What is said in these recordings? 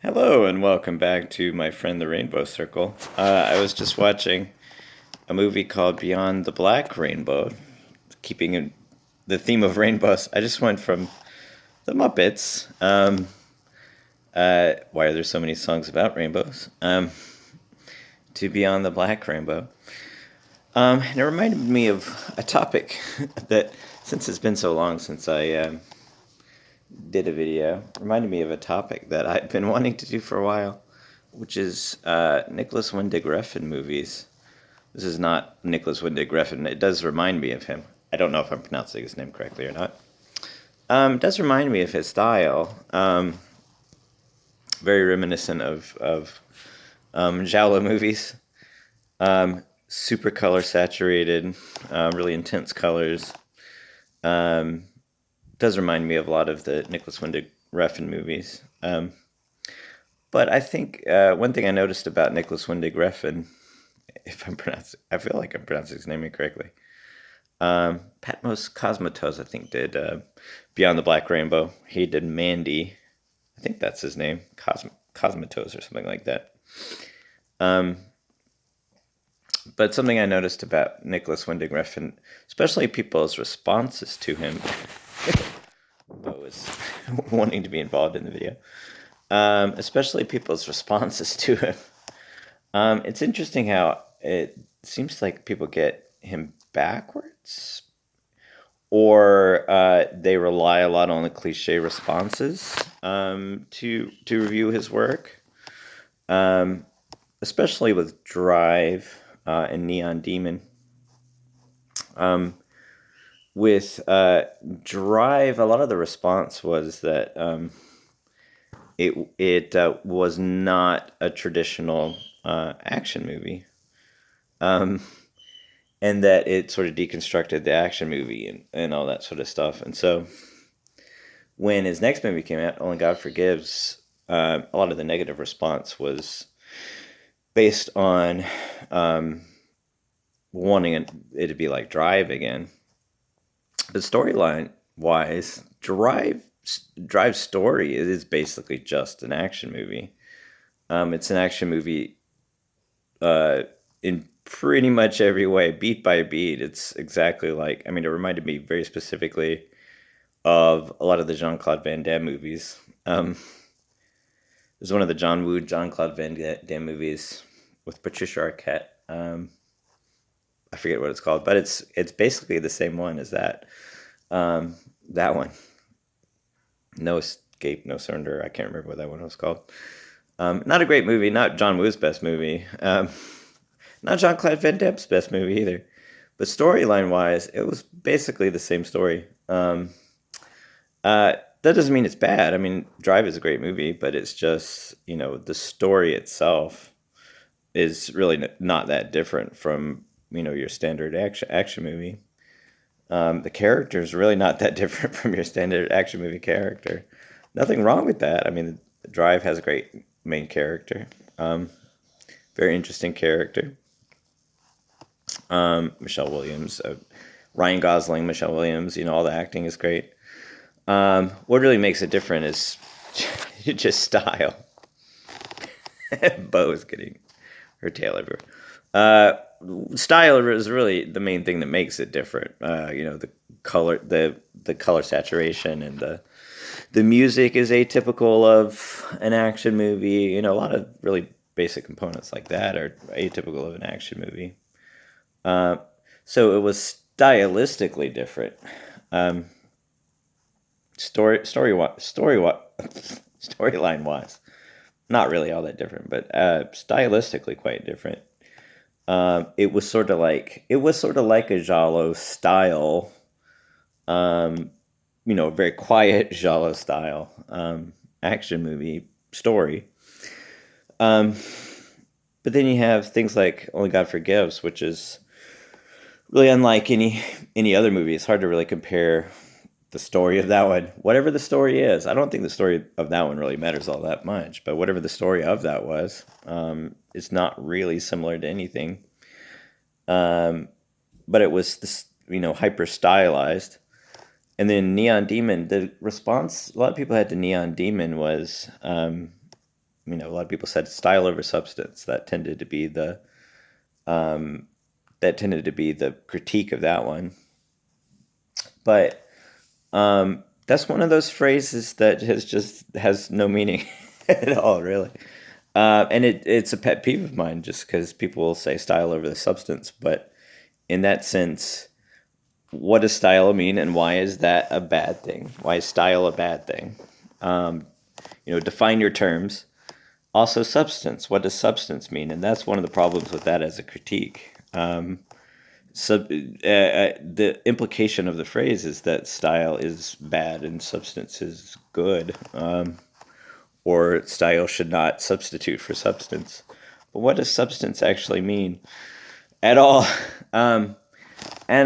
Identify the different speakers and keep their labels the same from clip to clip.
Speaker 1: Hello and welcome back to my friend the Rainbow Circle. I was just watching a movie called Beyond the Black Rainbow, keeping in the theme of rainbows. I just went from the Muppets. Why are there so many songs about rainbows? To Beyond the Black Rainbow. And it reminded me of a topic that, since it's been so long since I did a video, reminded me of a topic that I've been wanting to do for a while, which is Nicholas Winding Refn movies. This is not Nicholas Winding Refn. It does remind me of him. I don't know if I'm pronouncing his name correctly or not. It does remind me of his style. Very reminiscent of Giallo movies. Super color saturated, really intense colors. Does remind me of a lot of the Nicholas Winding Refn movies. But I think one thing I noticed about Nicholas Winding Refn, if I'm pronouncing, I feel like I'm pronouncing his name incorrectly. Patmos Cosmatos, I think, did Beyond the Black Rainbow. He did Mandy. I think that's his name, Cosmatos or something like that. But something I noticed about Nicholas Winding Refn, especially people's responses to him, Bo was wanting to be involved in the video, especially people's responses to him. It's interesting how it seems like people get him backwards, or they rely a lot on the cliche responses to review his work, especially with Drive and Neon Demon. With Drive, a lot of the response was that it was not a traditional action movie, and that it sort of deconstructed the action movie and all that sort of stuff. And so when his next movie came out, Only God Forgives, a lot of the negative response was based on wanting it to be like Drive again. But storyline wise, Drive's story is basically just an action movie. It's an action movie in pretty much every way, beat by beat. It's exactly like, I mean, it reminded me very specifically of a lot of the Jean-Claude Van Damme movies. There's one of the Jean-Claude Van Damme movies with Patricia Arquette. I forget what it's called, but it's basically the same one as that. That one, No Escape, No Surrender. I can't remember what that one was called. Not a great movie. Not John Woo's best movie. Not Jean-Claude Van Damme's best movie either. But storyline wise, it was basically the same story. That doesn't mean it's bad. I mean, Drive is a great movie, but it's just, the story itself is really not that different from, your standard action movie. The character is really not that different from your standard action movie character. Nothing wrong with that. I mean, Drive has a great main character. Very interesting character. Michelle Williams, Ryan Gosling, Michelle Williams, all the acting is great. What really makes it different is just style. Bo is getting her tail everywhere. Style is really the main thing that makes it different. The color, the color saturation, and the music is atypical of an action movie. A lot of really basic components like that are atypical of an action movie. So it was stylistically different. Storyline wise, not really all that different, but stylistically quite different. It was sort of like a giallo style, very quiet giallo style action movie story. But then you have things like Only God Forgives, which is really unlike any other movie. It's hard to really compare the story of that one. Whatever the story is, I don't think the story of that one really matters all that much. But whatever the story of that was, it's not really similar to anything. But it was this, hyper stylized. And then Neon Demon, the response a lot of people had to Neon Demon was a lot of people said style over substance. That tended to be the critique of that one. But that's one of those phrases that has no meaning at all, really. And it's a pet peeve of mine, just because people will say style over the substance. But in that sense, what does style mean, and why is that a bad thing? Why is style a bad thing? Define your terms. Also, substance. What does substance mean? And that's one of the problems with that as a critique. The implication of the phrase is that style is bad and substance is good, or style should not substitute for substance. But what does substance actually mean at all? And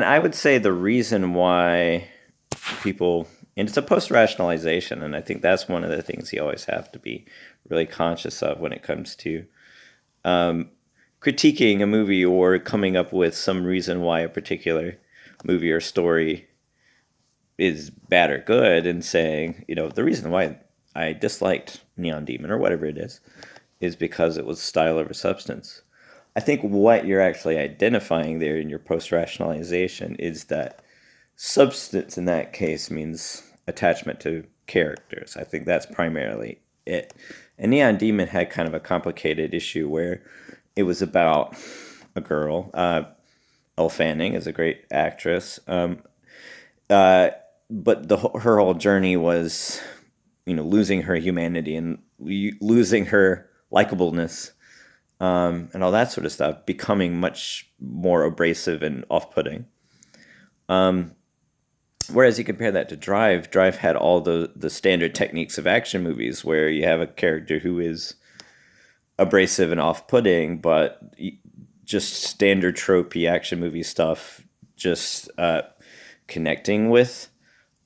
Speaker 1: I would say the reason why people, and it's a post-rationalization, and I think that's one of the things you always have to be really conscious of when it comes to critiquing a movie or coming up with some reason why a particular movie or story is bad or good, and saying, the reason why I disliked Neon Demon or whatever it is because it was style over substance. I think what you're actually identifying there in your post-rationalization is that substance in that case means attachment to characters. I think that's primarily it. And Neon Demon had kind of a complicated issue where it was about a girl. Elle Fanning is a great actress. But her whole journey was, losing her humanity and losing her likableness, and all that sort of stuff, becoming much more abrasive and off-putting. Whereas you compare that to Drive had all the standard techniques of action movies where you have a character who is abrasive and off-putting, but just standard tropey action movie stuff, just connecting with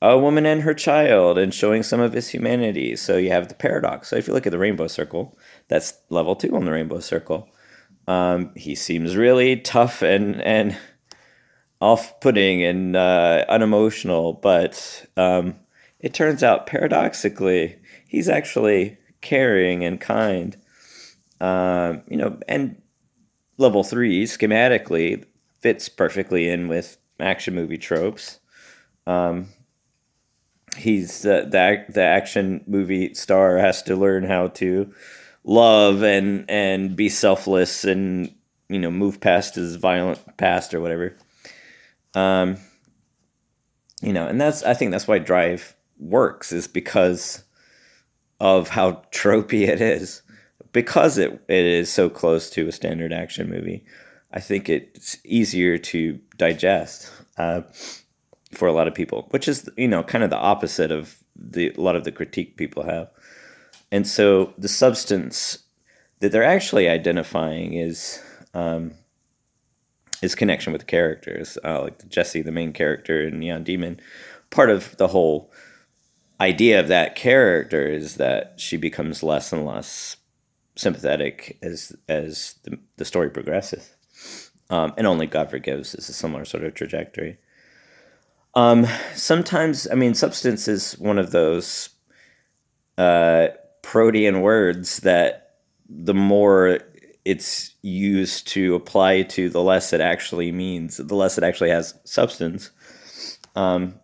Speaker 1: a woman and her child and showing some of his humanity. So you have the paradox. So if you look at the Rainbow Circle, that's level 2 on the Rainbow Circle. He seems really tough and off-putting and unemotional, but it turns out paradoxically he's actually caring and kind. And level 3 schematically fits perfectly in with action movie tropes. He's the action movie star has to learn how to love and be selfless and move past his violent past or whatever. And I think that's why Drive works, is because of how tropey it is. Because it is so close to a standard action movie, I think it's easier to digest for a lot of people, which is kind of the opposite of a lot of the critique people have. And so the substance that they're actually identifying is connection with characters, like Jessie, the main character in Neon Demon. Part of the whole idea of that character is that she becomes less and less sympathetic as the story progresses, and Only God Forgives is a similar sort of trajectory. Sometimes, substance is one of those protean words that the more it's used to apply to, the less it actually means, the less it actually has substance. But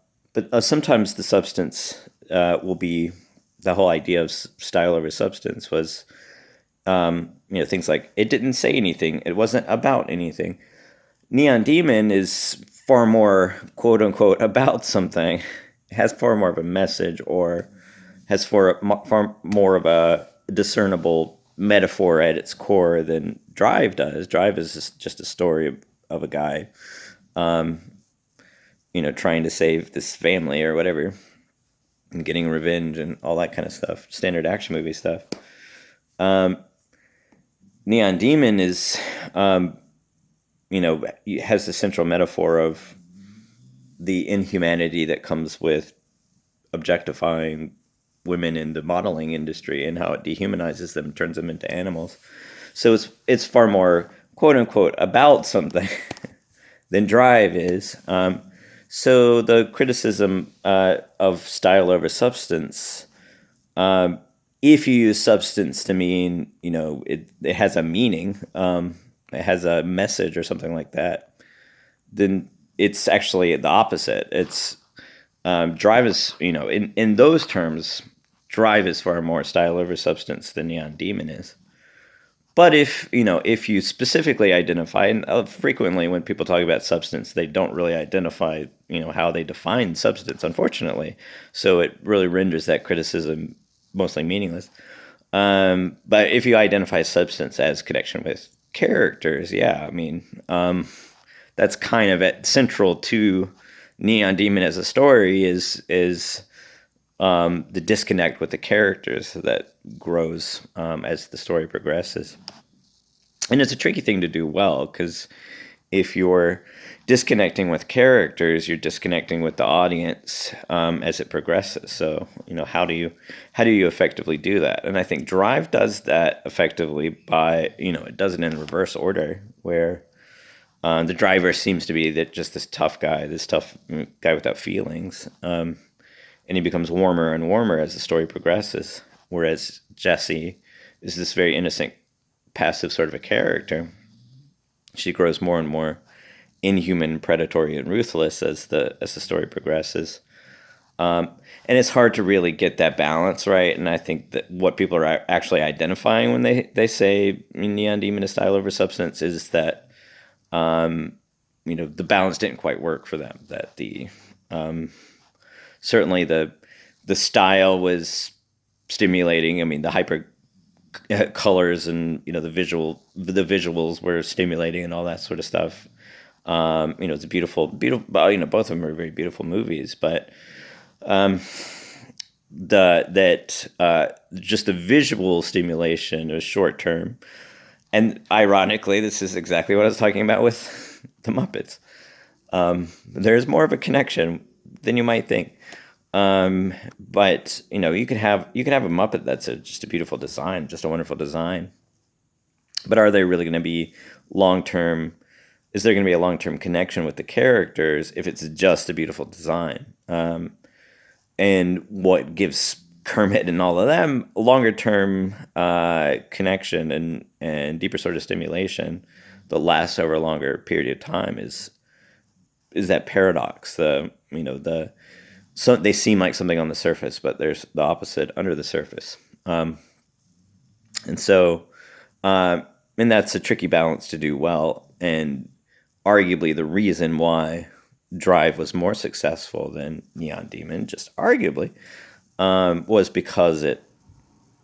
Speaker 1: sometimes the substance will be, the whole idea of style over substance was, things like, it didn't say anything, it wasn't about anything. Neon Demon is far more, quote unquote, about something. It has far more of a message, or has far more of a discernible metaphor at its core than Drive does. Drive is just a story of a guy, trying to save this family or whatever, and getting revenge and all that kind of stuff. Standard action movie stuff. Neon Demon is, has the central metaphor of the inhumanity that comes with objectifying women in the modeling industry and how it dehumanizes them, turns them into animals. So it's far more, quote unquote, about something than Drive is. So the criticism of style over substance if you use substance to mean, it has a meaning, it has a message or something like that, then it's actually the opposite. It's drive is, in those terms, drive is far more style over substance than Neon Demon is. But if you specifically identify, and frequently when people talk about substance, they don't really identify, how they define substance, unfortunately. So it really renders that criticism mostly meaningless. But if you identify substance as connection with characters, yeah, I mean, that's kind of at central to Neon Demon as a story is the disconnect with the characters that grows as the story progresses. And it's a tricky thing to do well, because if you're disconnecting with characters, you're disconnecting with the audience as it progresses. So, how do you effectively do that? And I think Drive does that effectively by, it does it in reverse order, where the driver seems to be just this tough guy without feelings. And he becomes warmer and warmer as the story progresses, whereas Jessie is this very innocent, passive sort of a character. She grows more and more inhuman, predatory, and ruthless as the story progresses. And it's hard to really get that balance right. And I think that what people are actually identifying when they say Neon Demon is style over substance is that the balance didn't quite work for them. That the certainly the style was stimulating. I mean, the hyper colors and the visuals were stimulating and all that sort of stuff. It's a beautiful. Both of them are very beautiful movies, but just the visual stimulation is short term. And ironically, this is exactly what I was talking about with the Muppets. There's more of a connection than you might think. But you can have a Muppet that's just a beautiful design, just a wonderful design. But are they really going to be long-term? Is there going to be a long-term connection with the characters if it's just a beautiful design? And what gives Kermit and all of them longer-term connection and deeper sort of stimulation that lasts over a longer period of time is that paradox. So they seem like something on the surface, but there's the opposite under the surface. And that's a tricky balance to do well. And arguably the reason why Drive was more successful than Neon Demon, just arguably, was because it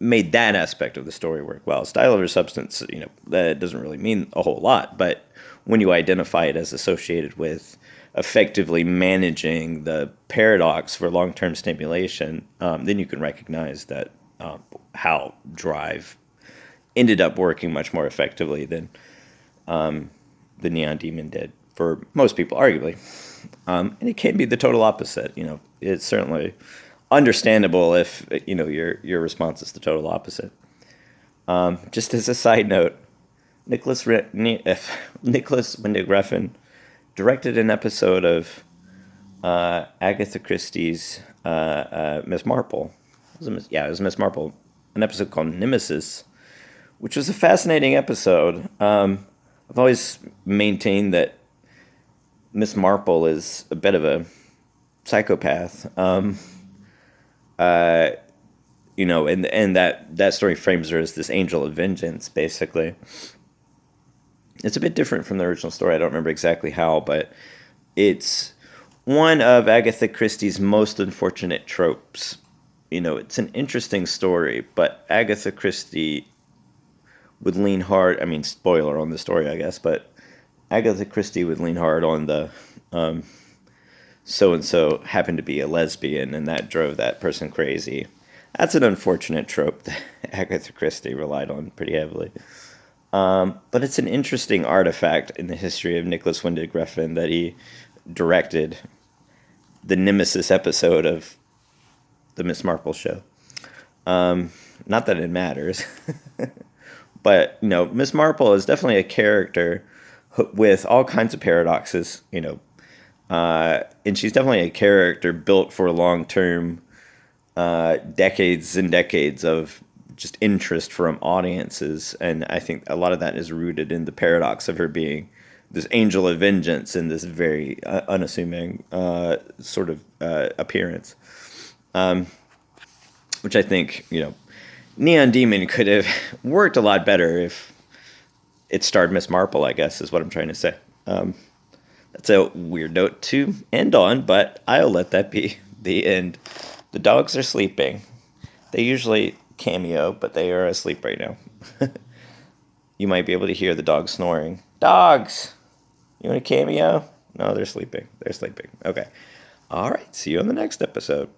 Speaker 1: made that aspect of the story work well. Style over substance, that doesn't really mean a whole lot, but when you identify it as associated with effectively managing the paradox for long-term stimulation, then you can recognize that how Drive ended up working much more effectively than the Neon Demon did for most people, arguably. And it can be the total opposite. It's certainly understandable if your response is the total opposite. Just as a side note, Nicholas Wending Refn directed an episode of Agatha Christie's Miss Marple. It was Miss Marple. An episode called Nemesis, which was a fascinating episode. I've always maintained that Miss Marple is a bit of a psychopath. And that story frames her as this angel of vengeance, basically. It's a bit different from the original story. I don't remember exactly how, but it's one of Agatha Christie's most unfortunate tropes. It's an interesting story, but Agatha Christie would lean hard. I mean, spoiler on the story, I guess, but Agatha Christie would lean hard on the so-and-so happened to be a lesbian, and that drove that person crazy. That's an unfortunate trope that Agatha Christie relied on pretty heavily. But it's an interesting artifact in the history of Nicholas Wending Refn that he directed the Nemesis episode of the Miss Marple show. Not that it matters. But, Miss Marple is definitely a character with all kinds of paradoxes, and she's definitely a character built for long-term decades and decades of just interest from audiences, and I think a lot of that is rooted in the paradox of her being this angel of vengeance and this very unassuming sort of appearance, which I think, Neon Demon could have worked a lot better if it starred Miss Marple, I guess, is what I'm trying to say. That's a weird note to end on, but I'll let that be the end. The dogs are sleeping. They usually cameo, but they are asleep right now. You might be able to hear the dogs snoring. Dogs! You want a cameo? No, they're sleeping. They're sleeping. Okay. All right. See you on the next episode.